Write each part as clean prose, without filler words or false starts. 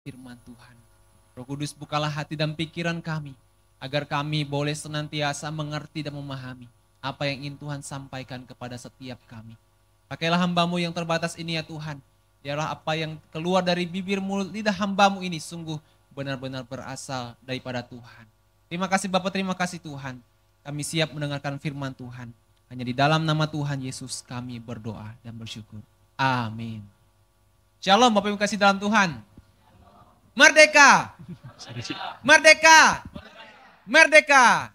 firman Tuhan. Roh Kudus, bukalah hati dan pikiran kami, agar kami boleh senantiasa mengerti dan memahami apa yang ingin Tuhan sampaikan kepada setiap kami. Pakailah hamba-Mu yang terbatas ini ya Tuhan. Biarlah apa yang keluar dari bibir mulut lidah hamba-Mu ini sungguh benar-benar berasal daripada Tuhan. Terima kasih Bapak, terima kasih Tuhan. Kami siap mendengarkan firman Tuhan. Hanya di dalam nama Tuhan Yesus kami berdoa dan bersyukur. Amin. Shalom Bapak Ibu kasih dalam Tuhan. Merdeka! Merdeka! Merdeka!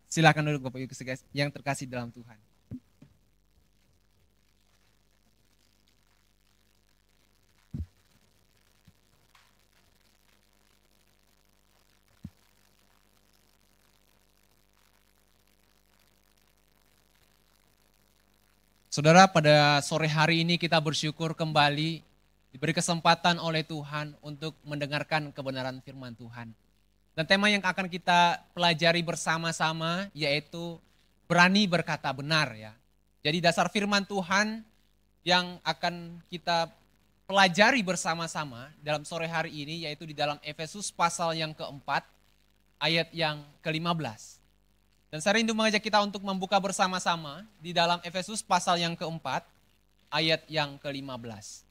Silakan duduk Bapak Ibu yang terkasih dalam Tuhan. Saudara, pada sore hari ini kita bersyukur kembali diberi kesempatan oleh Tuhan untuk mendengarkan kebenaran firman Tuhan. Dan tema yang akan kita pelajari bersama-sama yaitu berani berkata benar ya. Jadi dasar firman Tuhan yang akan kita pelajari bersama-sama dalam sore hari ini yaitu di dalam Efesus pasal yang keempat ayat yang ke-15. Dan saya rindu mengajak kita untuk membuka bersama-sama di dalam Efesus pasal yang keempat ayat yang ke-15.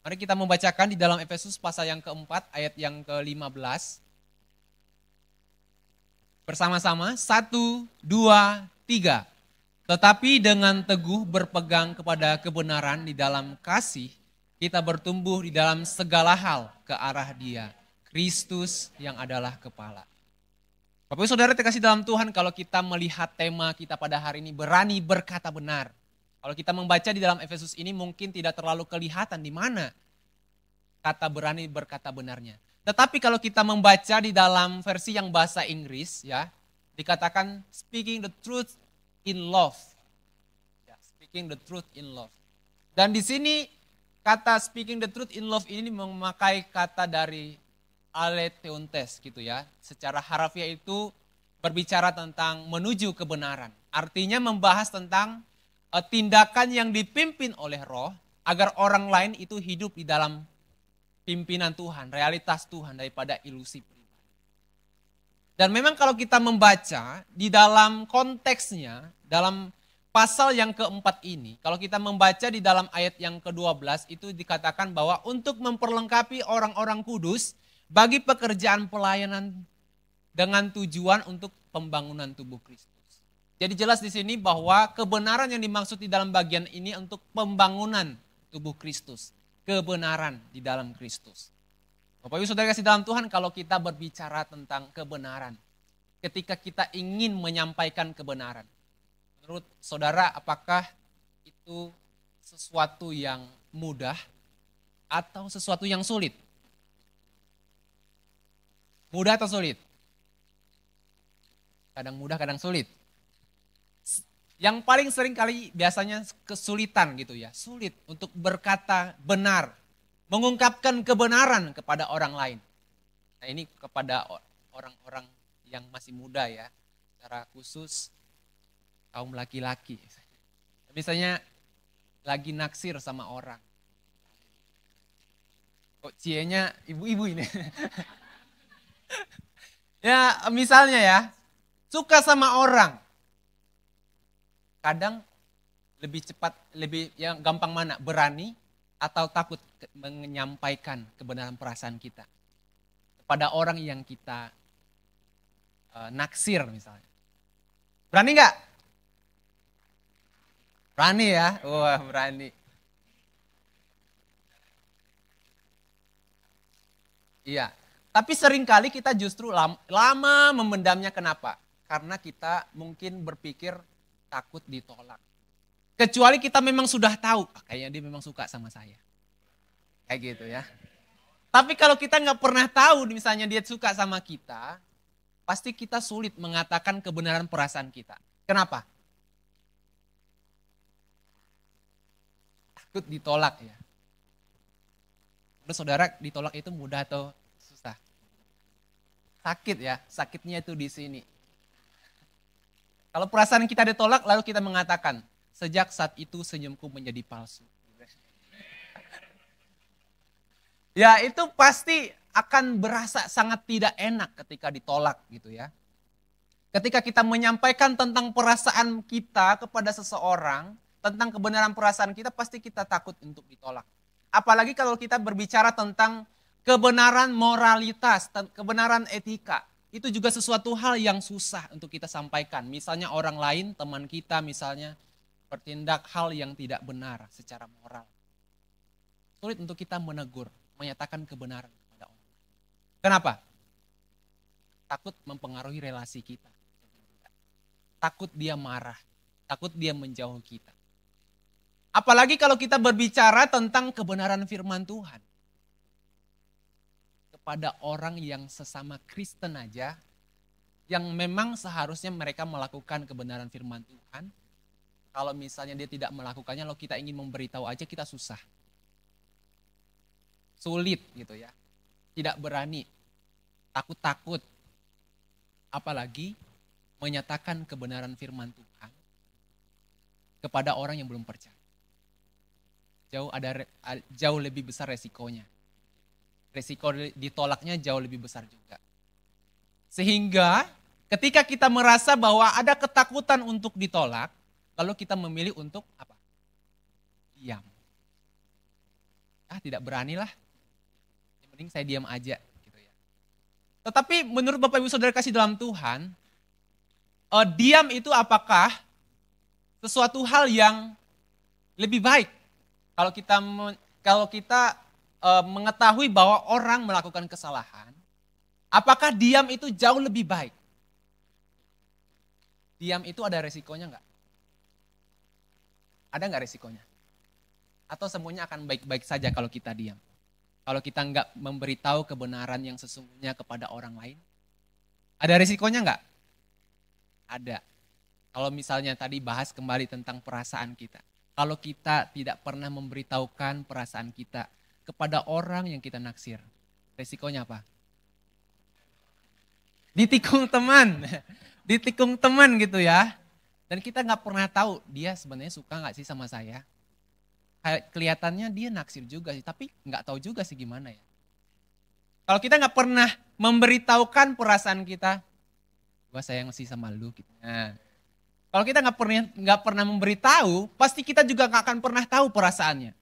Mari kita membacakan di dalam Efesus pasal yang keempat ayat yang ke-15. Bersama-sama, 1, 2, 3. Tetapi dengan teguh berpegang kepada kebenaran di dalam kasih, kita bertumbuh di dalam segala hal ke arah Dia, Kristus yang adalah kepala. Bapak Ibu Saudara terkasih dalam Tuhan, kalau kita melihat tema kita pada hari ini, berani berkata benar. Kalau kita membaca di dalam Efesus ini mungkin tidak terlalu kelihatan di mana kata berani berkata benarnya. Tetapi kalau kita membaca di dalam versi yang bahasa Inggris ya, dikatakan speaking the truth in love. Ya, speaking the truth in love. Dan di sini kata speaking the truth in love ini memakai kata dari aletheontes gitu ya. Secara harafiah itu berbicara tentang menuju kebenaran. Artinya membahas tentang tindakan yang dipimpin oleh Roh agar orang lain itu hidup di dalam pimpinan Tuhan, realitas Tuhan daripada ilusi pribadi. Dan memang kalau kita membaca di dalam konteksnya, dalam pasal yang keempat ini, kalau kita membaca di dalam ayat yang ke-12 itu dikatakan bahwa untuk memperlengkapi orang-orang kudus bagi pekerjaan pelayanan dengan tujuan untuk pembangunan tubuh Kristus. Jadi jelas di sini bahwa kebenaran yang dimaksud di dalam bagian ini untuk pembangunan tubuh Kristus. Kebenaran di dalam Kristus. Bapak Ibu Saudara kasih dalam Tuhan, kalau kita berbicara tentang kebenaran, ketika kita ingin menyampaikan kebenaran, menurut saudara apakah itu sesuatu yang mudah atau sesuatu yang sulit? Mudah atau sulit? Kadang mudah, kadang sulit. Yang paling sering kali biasanya kesulitan gitu ya, sulit untuk berkata benar, mengungkapkan kebenaran kepada orang lain. Nah ini kepada orang-orang yang masih muda ya, secara khusus kaum laki-laki. Misalnya lagi naksir sama orang. Kok cienya ibu-ibu ini? Ya misalnya ya, suka sama orang. Kadang lebih cepat, lebih yang gampang mana? Berani atau takut menyampaikan kebenaran perasaan kita kepada orang yang kita naksir misalnya. Berani nggak? Berani ya? Wah berani. Iya. Tapi seringkali kita justru lama memendamnya. Kenapa? Karena kita mungkin berpikir takut ditolak. Kecuali kita memang sudah tahu, kayaknya dia memang suka sama saya. Kayak gitu ya. Tapi kalau kita nggak pernah tahu misalnya dia suka sama kita, pasti kita sulit mengatakan kebenaran perasaan kita. Kenapa? Takut ditolak ya. Menurut saudara ditolak itu mudah atau susah? Sakit ya, sakitnya itu di sini. Kalau perasaan kita ditolak, lalu kita mengatakan, sejak saat itu senyumku menjadi palsu. Ya itu pasti akan berasa sangat tidak enak ketika ditolak gitu ya. Ketika kita menyampaikan tentang perasaan kita kepada seseorang, tentang kebenaran perasaan kita, pasti kita takut untuk ditolak. Apalagi kalau kita berbicara tentang kebenaran moralitas, kebenaran etika. Itu juga sesuatu hal yang susah untuk kita sampaikan. Misalnya orang lain, teman kita misalnya, bertindak hal yang tidak benar secara moral. Sulit untuk kita menegur, menyatakan kebenaran kepada orang. Kenapa? Takut mempengaruhi relasi kita. Takut dia marah, takut dia menjauh kita. Apalagi kalau kita berbicara tentang kebenaran firman Tuhan. Kepada orang yang sesama Kristen aja, yang memang seharusnya mereka melakukan kebenaran firman Tuhan. Kalau misalnya dia tidak melakukannya, kalau kita ingin memberitahu aja kita susah. Sulit gitu ya. Tidak berani, takut-takut. Apalagi menyatakan kebenaran firman Tuhan kepada orang yang belum percaya. Jauh lebih besar resikonya. Resiko ditolaknya jauh lebih besar juga. Sehingga ketika kita merasa bahwa ada ketakutan untuk ditolak, lalu kita memilih untuk apa? Diam. Tidak beranilah. Yang penting saya diam aja. Gitu ya. Tetapi menurut Bapak Ibu Saudara kasih dalam Tuhan, diam itu apakah sesuatu hal yang lebih baik? Kalau kita mengetahui bahwa orang melakukan kesalahan, apakah diam itu jauh lebih baik? Diam itu ada resikonya enggak? Ada enggak resikonya? Atau semuanya akan baik-baik saja kalau kita diam? Kalau kita enggak memberitahu kebenaran yang sesungguhnya kepada orang lain? Ada resikonya enggak? Ada. Kalau misalnya tadi bahas kembali tentang perasaan kita. Kalau kita tidak pernah memberitahukan perasaan kita kepada orang yang kita naksir, resikonya apa? Ditikung teman, ditikung teman gitu ya. Dan kita nggak pernah tahu dia sebenarnya suka nggak sih sama saya. Kelihatannya dia naksir juga sih, tapi nggak tahu juga sih gimana ya. Kalau kita nggak pernah memberitahukan perasaan kita, gua sayang sih sama lu gitu. Nah, kalau kita nggak pernah memberitahu, pasti kita juga nggak akan pernah tahu perasaannya.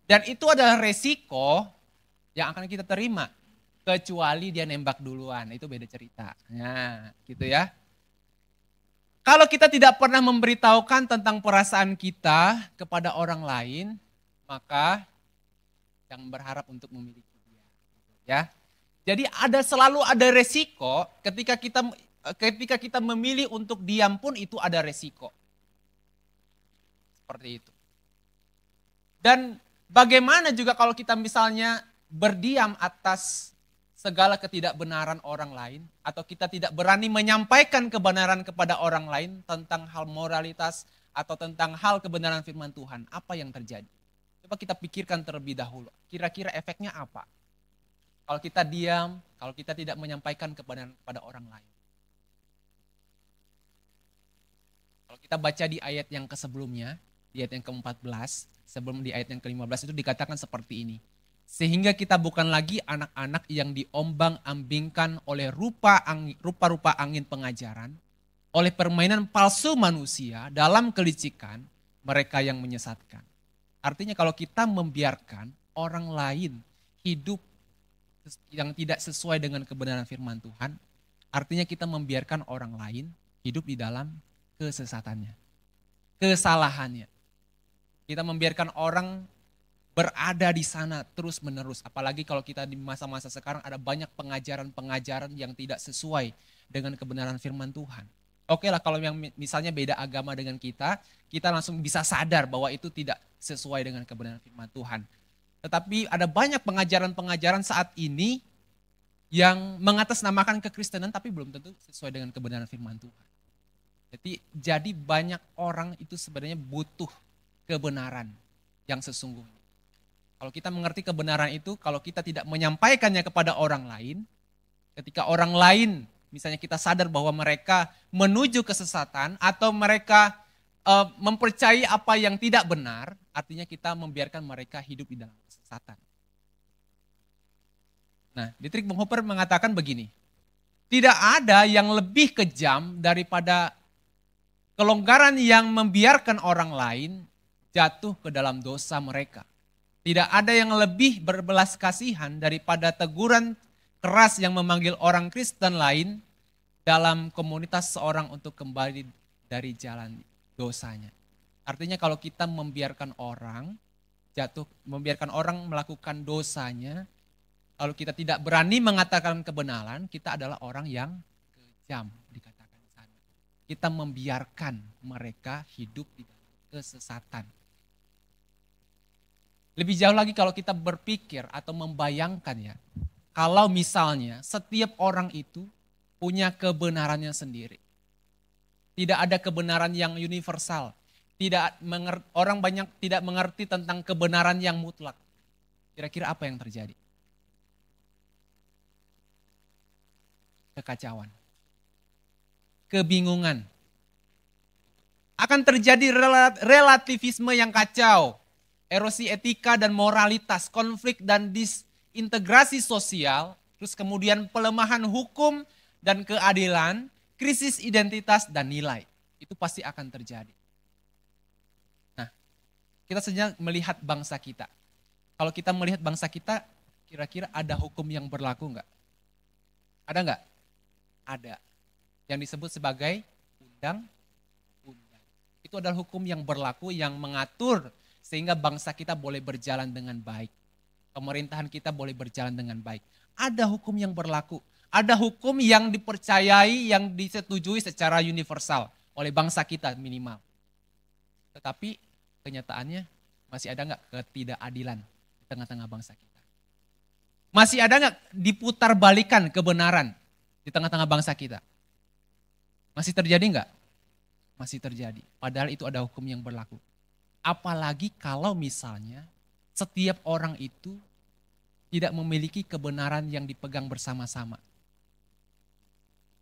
Dan itu adalah resiko yang akan kita terima. Kecuali dia nembak duluan, itu beda cerita. Nah, gitu ya. Kalau kita tidak pernah memberitahukan tentang perasaan kita kepada orang lain, maka jangan berharap untuk memiliki dia. Ya. Jadi selalu ada resiko ketika kita memilih untuk diam pun itu ada resiko. Seperti itu. Dan bagaimana juga kalau kita misalnya berdiam atas segala ketidakbenaran orang lain, atau kita tidak berani menyampaikan kebenaran kepada orang lain tentang hal moralitas atau tentang hal kebenaran firman Tuhan, apa yang terjadi? Coba kita pikirkan terlebih dahulu, kira-kira efeknya apa? Kalau kita diam, kalau kita tidak menyampaikan kebenaran kepada orang lain. Kalau kita baca di ayat yang sebelumnya, di ayat yang ke-14, sebelum di ayat yang ke-15 itu dikatakan seperti ini. Sehingga kita bukan lagi anak-anak yang diombang-ambingkan oleh rupa-rupa angin pengajaran, oleh permainan palsu manusia dalam kelicikan mereka yang menyesatkan. Artinya kalau kita membiarkan orang lain hidup yang tidak sesuai dengan kebenaran firman Tuhan, artinya kita membiarkan orang lain hidup di dalam kesesatannya, kesalahannya. Kita membiarkan orang berada di sana terus menerus. Apalagi kalau kita di masa-masa sekarang ada banyak pengajaran-pengajaran yang tidak sesuai dengan kebenaran firman Tuhan. Oke lah kalau yang misalnya beda agama dengan kita langsung bisa sadar bahwa itu tidak sesuai dengan kebenaran firman Tuhan. Tetapi ada banyak pengajaran-pengajaran saat ini yang mengatasnamakan kekristenan tapi belum tentu sesuai dengan kebenaran firman Tuhan. Jadi banyak orang itu sebenarnya butuh kebenaran yang sesungguhnya. Kalau kita mengerti kebenaran itu, kalau kita tidak menyampaikannya kepada orang lain, ketika orang lain misalnya kita sadar bahwa mereka menuju kesesatan atau mereka mempercayai apa yang tidak benar, artinya kita membiarkan mereka hidup di dalam kesesatan. Nah, Dietrich Bonhoeffer mengatakan begini, tidak ada yang lebih kejam daripada kelonggaran yang membiarkan orang lain jatuh ke dalam dosa mereka. Tidak ada yang lebih berbelas kasihan daripada teguran keras yang memanggil orang Kristen lain dalam komunitas seorang untuk kembali dari jalan dosanya. Artinya kalau kita membiarkan orang jatuh, membiarkan orang melakukan dosanya, kalau kita tidak berani mengatakan kebenaran, kita adalah orang yang kejam, dikatakan di sana. Kita membiarkan mereka hidup di dalam kesesatan. Lebih jauh lagi kalau kita berpikir atau membayangkan ya, kalau misalnya setiap orang itu punya kebenarannya sendiri. Tidak ada kebenaran yang universal. Orang banyak tidak mengerti tentang kebenaran yang mutlak. Kira-kira apa yang terjadi? Kekacauan. Kebingungan. Akan terjadi relativisme yang kacau. Erosi etika dan moralitas, konflik dan disintegrasi sosial, terus kemudian pelemahan hukum dan keadilan, krisis identitas dan nilai. Itu pasti akan terjadi. Nah, kita saja melihat bangsa kita. Kalau kita melihat bangsa kita, kira-kira ada hukum yang berlaku enggak? Ada enggak? Ada. Yang disebut sebagai undang-undang. Itu adalah hukum yang berlaku yang mengatur sehingga bangsa kita boleh berjalan dengan baik. Pemerintahan kita boleh berjalan dengan baik. Ada hukum yang berlaku. Ada hukum yang dipercayai, yang disetujui secara universal oleh bangsa kita minimal. Tetapi kenyataannya masih ada nggak ketidakadilan di tengah-tengah bangsa kita? Masih ada nggak diputarbalikan kebenaran di tengah-tengah bangsa kita? Masih terjadi nggak? Masih terjadi. Padahal itu ada hukum yang berlaku. Apalagi kalau misalnya setiap orang itu tidak memiliki kebenaran yang dipegang bersama-sama.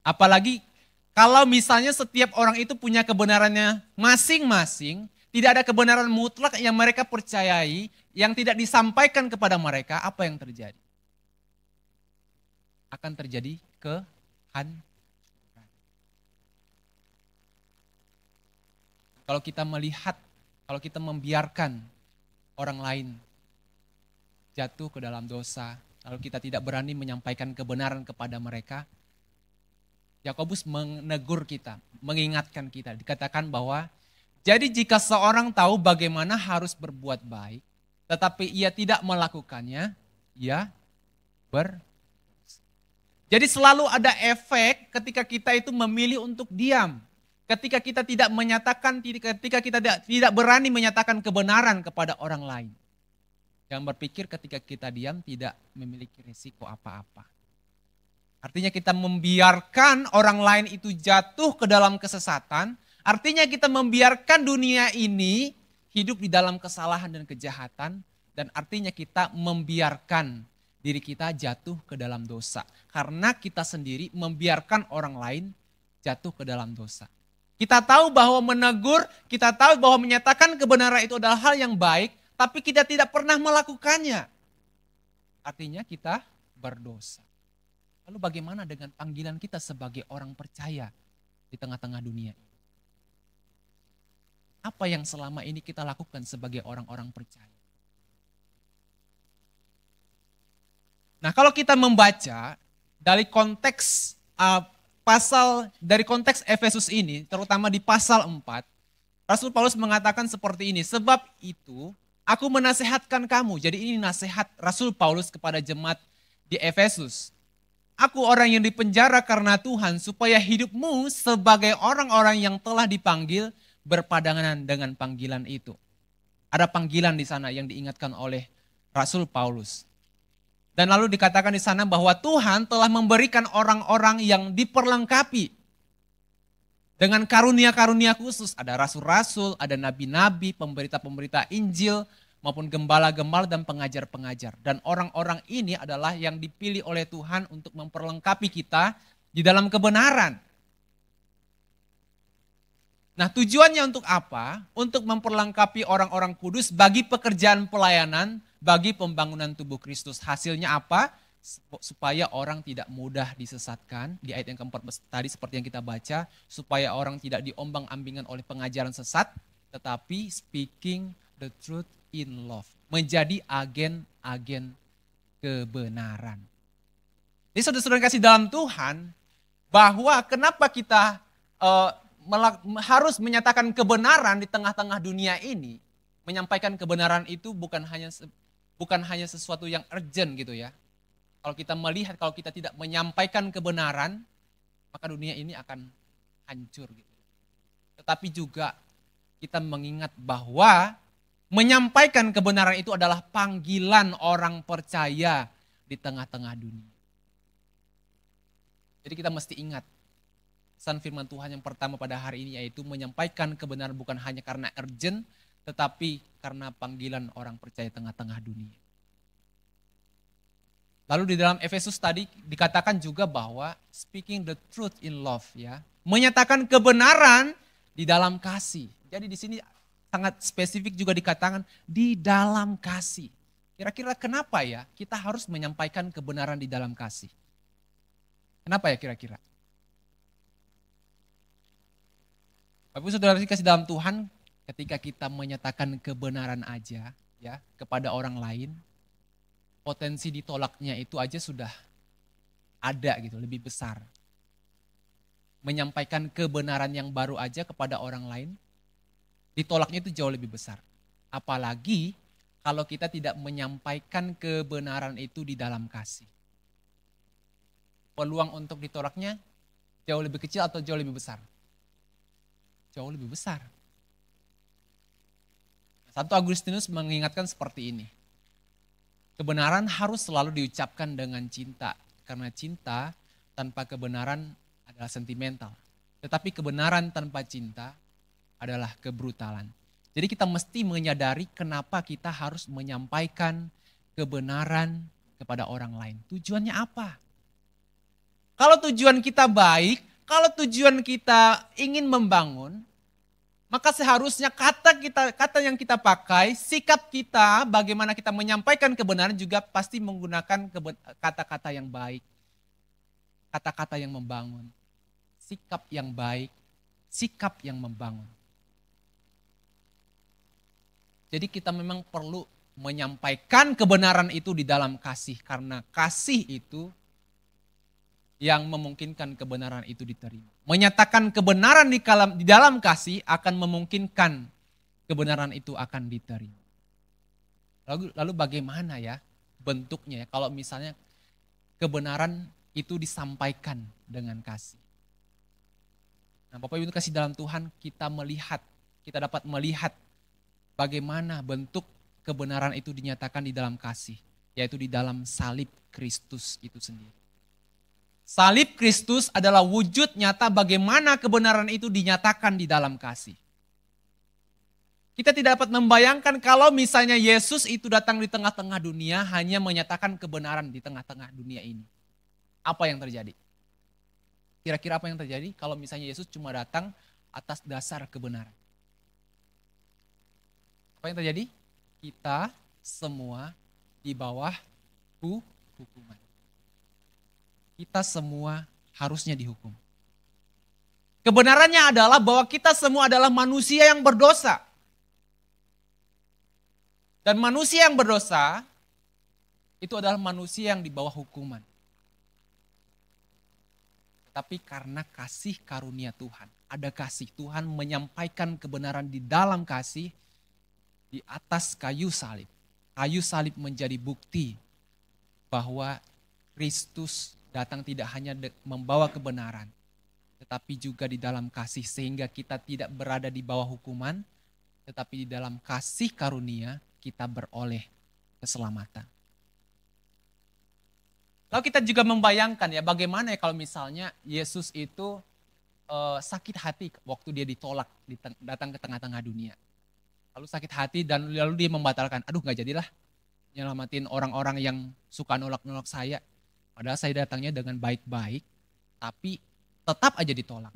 Apalagi kalau misalnya setiap orang itu punya kebenarannya masing-masing, tidak ada kebenaran mutlak yang mereka percayai, yang tidak disampaikan kepada mereka, apa yang terjadi? Akan terjadi kehancuran. Kalau kita melihat, kalau kita membiarkan orang lain jatuh ke dalam dosa, lalu kita tidak berani menyampaikan kebenaran kepada mereka, Yakobus menegur kita, mengingatkan kita, dikatakan bahwa jadi jika seorang tahu bagaimana harus berbuat baik, tetapi ia tidak melakukannya, ia Jadi selalu ada efek ketika kita itu memilih untuk diam. Ketika kita tidak menyatakan, ketika kita tidak berani menyatakan kebenaran kepada orang lain. Yang berpikir ketika kita diam tidak memiliki risiko apa-apa. Artinya kita membiarkan orang lain itu jatuh ke dalam kesesatan. Artinya kita membiarkan dunia ini hidup di dalam kesalahan dan kejahatan. Dan artinya kita membiarkan diri kita jatuh ke dalam dosa. Karena kita sendiri membiarkan orang lain jatuh ke dalam dosa. Kita tahu bahwa menegur, kita tahu bahwa menyatakan kebenaran itu adalah hal yang baik, tapi kita tidak pernah melakukannya. Artinya kita berdosa. Lalu bagaimana dengan panggilan kita sebagai orang percaya di tengah-tengah dunia ini? Apa yang selama ini kita lakukan sebagai orang-orang percaya? Nah, kalau kita membaca dari konteks dari konteks Efesus ini, terutama di pasal 4, Rasul Paulus mengatakan seperti ini, sebab itu aku menasehatkan kamu. Jadi ini nasihat Rasul Paulus kepada jemaat di Efesus. Aku orang yang dipenjara karena Tuhan, supaya hidupmu sebagai orang-orang yang telah dipanggil berpadangan dengan panggilan itu. Ada panggilan di sana yang diingatkan oleh Rasul Paulus. Dan lalu dikatakan di sana bahwa Tuhan telah memberikan orang-orang yang diperlengkapi dengan karunia-karunia khusus. Ada rasul-rasul, ada nabi-nabi, pemberita-pemberita Injil, maupun gembala-gembala dan pengajar-pengajar. Dan orang-orang ini adalah yang dipilih oleh Tuhan untuk memperlengkapi kita di dalam kebenaran. Nah, tujuannya untuk apa? Untuk memperlengkapi orang-orang kudus bagi pekerjaan pelayanan, bagi pembangunan tubuh Kristus. Hasilnya apa? Supaya orang tidak mudah disesatkan. Di ayat yang keempat tadi seperti yang kita baca, supaya orang tidak diombang-ambingan oleh pengajaran sesat, tetapi speaking the truth in love. Menjadi agen-agen kebenaran. Jadi saudara-saudara kasih dalam Tuhan, bahwa kenapa kita harus menyatakan kebenaran di tengah-tengah dunia ini. Menyampaikan kebenaran itu bukan hanya sesuatu yang urgent gitu ya. Kalau kita melihat, kalau kita tidak menyampaikan kebenaran, maka dunia ini akan hancur gitu. Tetapi juga kita mengingat bahwa menyampaikan kebenaran itu adalah panggilan orang percaya di tengah-tengah dunia. Jadi kita mesti ingat, pesan firman Tuhan yang pertama pada hari ini yaitu menyampaikan kebenaran bukan hanya karena urgent, tetapi karena panggilan orang percaya tengah-tengah dunia. Lalu di dalam Efesus tadi dikatakan juga bahwa speaking the truth in love ya, menyatakan kebenaran di dalam kasih. Jadi di sini sangat spesifik juga dikatakan di dalam kasih. Kira-kira kenapa ya kita harus menyampaikan kebenaran di dalam kasih? Kenapa ya kira-kira? Bapak saudara kasih dalam Tuhan, ketika kita menyatakan kebenaran aja ya kepada orang lain, potensi ditolaknya itu aja sudah ada gitu, lebih besar. Menyampaikan kebenaran yang baru aja kepada orang lain, ditolaknya itu jauh lebih besar. Apalagi kalau kita tidak menyampaikan kebenaran itu di dalam kasih. Peluang untuk ditolaknya jauh lebih kecil atau jauh lebih besar? Jauh lebih besar. Santo Agustinus mengingatkan seperti ini. Kebenaran harus selalu diucapkan dengan cinta. Karena cinta tanpa kebenaran adalah sentimental. Tetapi kebenaran tanpa cinta adalah kebrutalan. Jadi kita mesti menyadari kenapa kita harus menyampaikan kebenaran kepada orang lain. Tujuannya apa? Kalau tujuan kita baik, kalau tujuan kita ingin membangun, maka seharusnya kata yang kita pakai, sikap kita, bagaimana kita menyampaikan kebenaran juga pasti menggunakan kata-kata yang baik. Kata-kata yang membangun. Sikap yang baik, sikap yang membangun. Jadi kita memang perlu menyampaikan kebenaran itu di dalam kasih. Karena kasih itu yang memungkinkan kebenaran itu diterima. Menyatakan kebenaran di dalam kasih akan memungkinkan kebenaran itu akan diterima. Lalu bagaimana ya bentuknya ya kalau misalnya kebenaran itu disampaikan dengan kasih. Nah, Bapak Ibu kasih dalam Tuhan, kita dapat melihat bagaimana bentuk kebenaran itu dinyatakan di dalam kasih, yaitu di dalam salib Kristus itu sendiri. Salib Kristus adalah wujud nyata bagaimana kebenaran itu dinyatakan di dalam kasih. Kita tidak dapat membayangkan kalau misalnya Yesus itu datang di tengah-tengah dunia hanya menyatakan kebenaran di tengah-tengah dunia ini. Apa yang terjadi? Kira-kira apa yang terjadi kalau misalnya Yesus cuma datang atas dasar kebenaran? Apa yang terjadi? Kita semua di bawah hukuman. Kita semua harusnya dihukum. Kebenarannya adalah bahwa kita semua adalah manusia yang berdosa. Dan manusia yang berdosa itu adalah manusia yang di bawah hukuman. Tapi karena kasih karunia Tuhan, ada kasih Tuhan menyampaikan kebenaran di dalam kasih di atas kayu salib. Kayu salib menjadi bukti bahwa Kristus datang tidak hanya membawa kebenaran, tetapi juga di dalam kasih sehingga kita tidak berada di bawah hukuman, tetapi di dalam kasih karunia kita beroleh keselamatan. Lalu kita juga membayangkan ya bagaimana ya kalau misalnya Yesus itu sakit hati waktu dia ditolak, datang ke tengah-tengah dunia. Lalu sakit hati dan lalu dia membatalkan, aduh gak jadilah nyelamatin orang-orang yang suka nolak-nolak saya. Padahal saya datangnya dengan baik-baik. tapi tetap aja ditolak.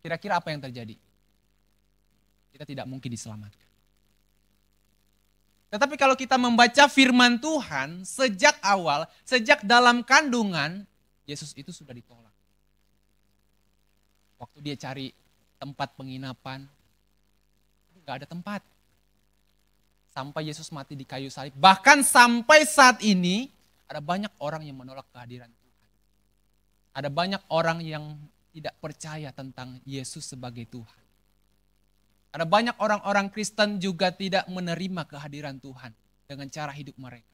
Kira-kira apa yang terjadi? Kita tidak mungkin diselamatkan. Tetapi kalau kita membaca firman Tuhan, sejak awal, sejak dalam kandungan, Yesus itu sudah ditolak. Waktu dia cari tempat penginapan, gak ada tempat. Sampai Yesus mati di kayu salib. Bahkan sampai saat ini, ada banyak orang yang menolak kehadiran Tuhan. Ada banyak orang yang tidak percaya tentang Yesus sebagai Tuhan. Ada banyak orang-orang Kristen juga tidak menerima kehadiran Tuhan dengan cara hidup mereka.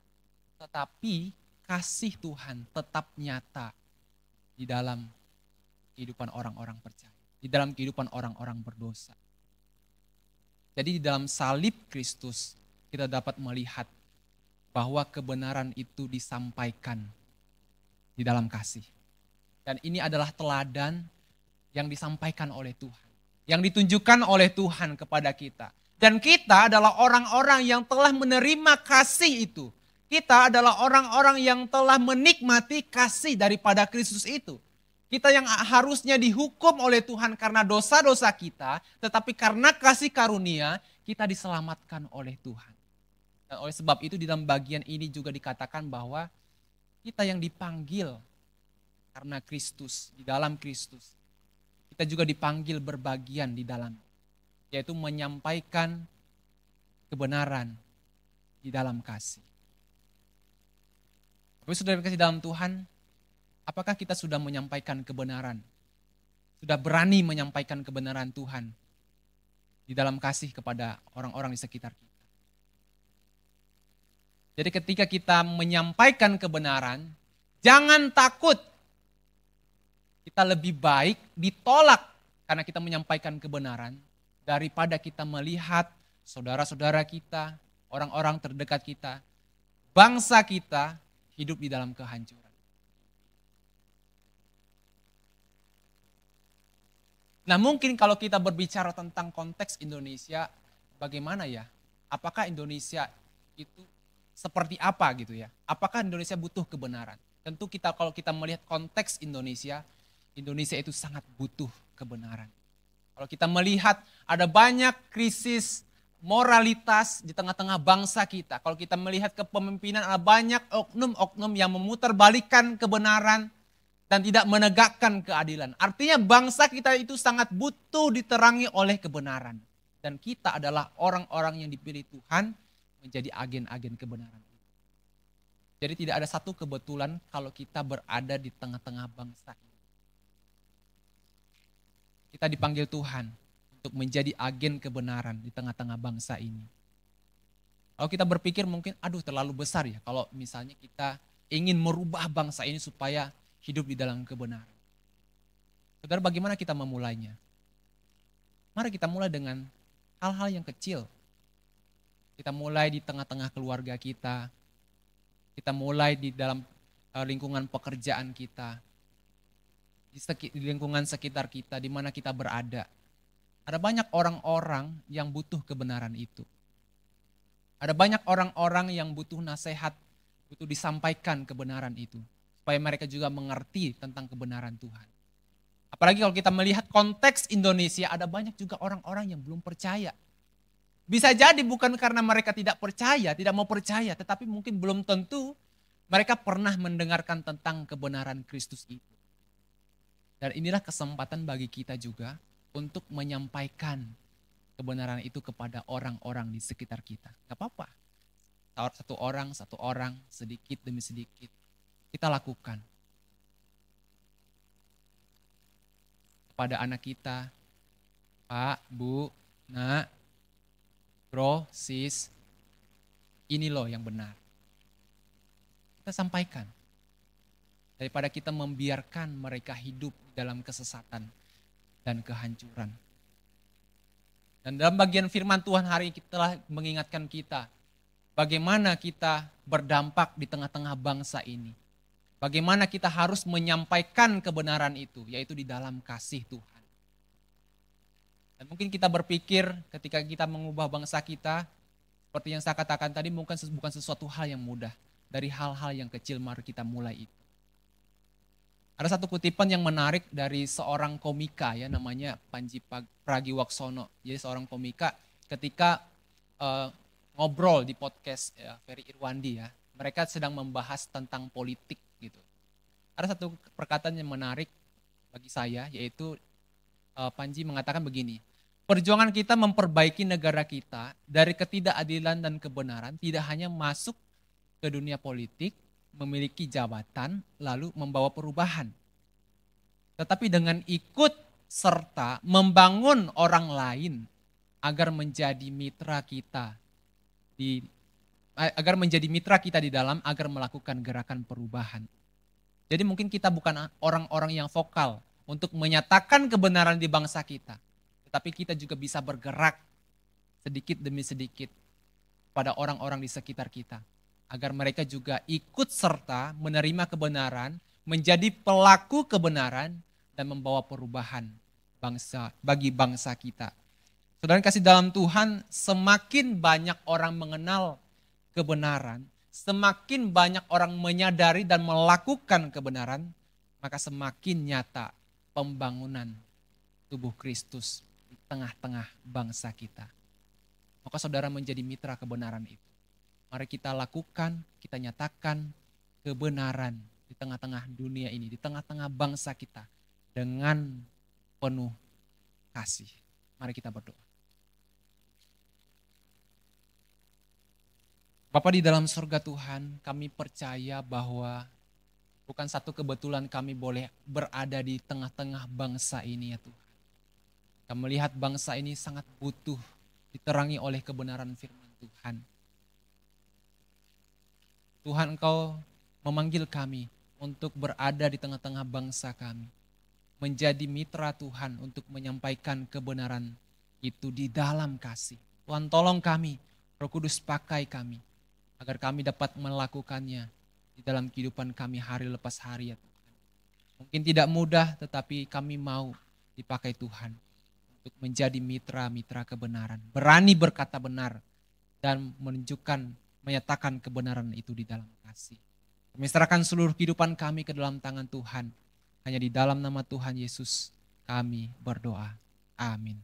Tetapi kasih Tuhan tetap nyata di dalam kehidupan orang-orang percaya. Di dalam kehidupan orang-orang berdosa. Jadi di dalam salib Kristus kita dapat melihat bahwa kebenaran itu disampaikan di dalam kasih. Dan ini adalah teladan yang disampaikan oleh Tuhan. Yang ditunjukkan oleh Tuhan kepada kita. Dan kita adalah orang-orang yang telah menerima kasih itu. Kita adalah orang-orang yang telah menikmati kasih daripada Kristus itu. Kita yang harusnya dihukum oleh Tuhan karena dosa-dosa kita. Tetapi karena kasih karunia kita diselamatkan oleh Tuhan. Dan oleh sebab itu di dalam bagian ini juga dikatakan bahwa kita yang dipanggil karena Kristus, di dalam Kristus. Kita juga dipanggil berbagian di dalam, yaitu menyampaikan kebenaran di dalam kasih. Tapi saudara kasih dalam Tuhan, apakah kita sudah menyampaikan kebenaran? Sudah berani menyampaikan kebenaran Tuhan di dalam kasih kepada orang-orang di sekitar kita? Jadi ketika kita menyampaikan kebenaran, jangan takut. Kita lebih baik ditolak karena kita menyampaikan kebenaran daripada kita melihat saudara-saudara kita, orang-orang terdekat kita, bangsa kita hidup di dalam kehancuran. Nah mungkin kalau kita berbicara tentang konteks Indonesia, bagaimana ya? Apakah Indonesia itu seperti apa gitu ya? Apakah Indonesia butuh kebenaran? Tentu kalau kita melihat konteks Indonesia itu sangat butuh kebenaran. Kalau kita melihat ada banyak krisis moralitas di tengah-tengah bangsa kita. Kalau kita melihat kepemimpinan ada banyak oknum-oknum yang memutarbalikkan kebenaran dan tidak menegakkan keadilan. Artinya bangsa kita itu sangat butuh diterangi oleh kebenaran. Dan kita adalah orang-orang yang dipilih Tuhan menjadi agen-agen kebenaran. Jadi tidak ada satu kebetulan kalau kita berada di tengah-tengah bangsa ini. Kita dipanggil Tuhan untuk menjadi agen kebenaran di tengah-tengah bangsa ini. Kalau kita berpikir mungkin terlalu besar ya kalau misalnya kita ingin merubah bangsa ini supaya hidup di dalam kebenaran. Saudara, bagaimana kita memulainya? Mari kita mulai dengan hal-hal yang kecil. Kita mulai di tengah-tengah keluarga kita. Kita mulai di dalam lingkungan pekerjaan kita. Di lingkungan sekitar kita, di mana kita berada. Ada banyak orang-orang yang butuh kebenaran itu. Ada banyak orang-orang yang butuh nasihat, butuh disampaikan kebenaran itu. Supaya mereka juga mengerti tentang kebenaran Tuhan. Apalagi kalau kita melihat konteks Indonesia, ada banyak juga orang-orang yang belum percaya. Bisa jadi bukan karena mereka tidak percaya, tidak mau percaya, tetapi mungkin belum tentu mereka pernah mendengarkan tentang kebenaran Kristus itu. Dan inilah kesempatan bagi kita juga untuk menyampaikan kebenaran itu kepada orang-orang di sekitar kita. Gak apa-apa. Satu orang, sedikit demi sedikit. Kita lakukan. Kepada anak kita, Pak, Bu, Nak, Bro, Sis, ini loh yang benar. Kita sampaikan. Daripada kita membiarkan mereka hidup dalam kesesatan dan kehancuran. Dan dalam bagian firman Tuhan hari ini kita telah mengingatkan kita bagaimana kita berdampak di tengah-tengah bangsa ini. Bagaimana kita harus menyampaikan kebenaran itu, yaitu di dalam kasih Tuhan. Dan mungkin kita berpikir ketika kita mengubah bangsa kita, seperti yang saya katakan tadi, bukan sesuatu hal yang mudah. Dari hal-hal yang kecil mari kita mulai itu. Ada satu kutipan yang menarik dari seorang komika ya, namanya Panji Pragiwaksono. Jadi seorang komika ketika ngobrol di podcast ya, Ferry Irwandi ya, mereka sedang membahas tentang politik gitu. Ada satu perkataan yang menarik bagi saya, yaitu Panji mengatakan begini, perjuangan kita memperbaiki negara kita dari ketidakadilan dan kebenaran tidak hanya masuk ke dunia politik, memiliki jabatan, lalu membawa perubahan. Tetapi dengan ikut serta membangun orang lain agar menjadi mitra kita di dalam agar melakukan gerakan perubahan. Jadi mungkin kita bukan orang-orang yang vokal untuk menyatakan kebenaran di bangsa kita, tetapi kita juga bisa bergerak sedikit demi sedikit pada orang-orang di sekitar kita, agar mereka juga ikut serta menerima kebenaran, menjadi pelaku kebenaran, dan membawa perubahan bagi bangsa kita. Saudara kasih dalam Tuhan, semakin banyak orang mengenal kebenaran, semakin banyak orang menyadari dan melakukan kebenaran, maka semakin nyata pembangunan tubuh Kristus di tengah-tengah bangsa kita. Maka saudara menjadi mitra kebenaran itu. Mari kita lakukan, kita nyatakan kebenaran di tengah-tengah dunia ini, di tengah-tengah bangsa kita dengan penuh kasih. Mari kita berdoa. Bapa di dalam surga Tuhan, kami percaya bahwa bukan satu kebetulan kami boleh berada di tengah-tengah bangsa ini ya Tuhan. Kami melihat bangsa ini sangat butuh diterangi oleh kebenaran firman Tuhan. Tuhan, Engkau memanggil kami untuk berada di tengah-tengah bangsa kami. Menjadi mitra Tuhan untuk menyampaikan kebenaran itu di dalam kasih. Tuhan tolong kami, Roh Kudus pakai kami, agar kami dapat melakukannya di dalam kehidupan kami hari lepas hari ya Tuhan. Mungkin tidak mudah, tetapi kami mau dipakai Tuhan untuk menjadi mitra-mitra kebenaran. Berani berkata benar dan menyatakan kebenaran itu di dalam kasih. Kami serahkan seluruh kehidupan kami ke dalam tangan Tuhan. Hanya di dalam nama Tuhan Yesus kami berdoa. Amin.